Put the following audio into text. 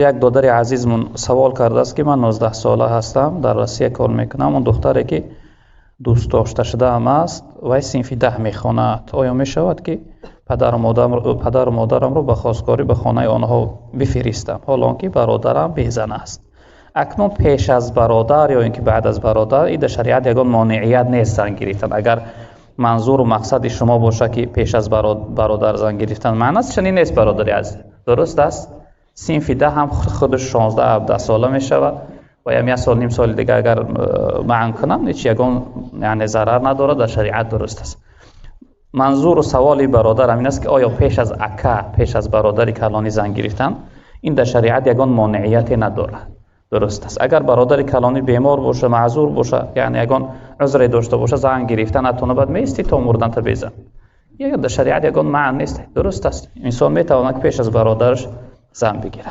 یک دادر عزیزمون سوال کرده است که من 19 ساله هستم، در روسیه کار میکنم. اون دختری که دوست داشته شده هم است و صنف 10 میخواند، آیا میشود که پدر و مادرم رو به خواستگاری به خانه آنها بفرستم حالان که برادرم بیزن است؟ اکنون پیش از برادر یا اینکه بعد از برادر، این در شریعت یگان مانعیت نیست زن گرفتن. اگر منظور و مقصد شما باشه که پیش از برادر زن گرفتن، معنی چنین نیست برادری عزیز. درست است؟ صنف 10 هم خودش 16-17 ساله می شود و یا 1 سال نیم سال دیگه اگر معن کنم هیچ یگان یعنی ضرر نداره، در شریعت درست است. منظور و سوال برادر همین است که آیا پیش از اکا، پیش از برادری کلانی زن گرفتن، این در شریعت یگان مانعیتی نداره. درست است. اگر برادر کلانی بیمار باشه، معذور باشه، یعنی یگان عذری داشته باشه، زن گرفتن نتونه بعد میستی تا مردن تا بزن، یا در شریعت یگان معنی نیست. درست است. انسان میتونه که پیش از برادرش زن بگیره.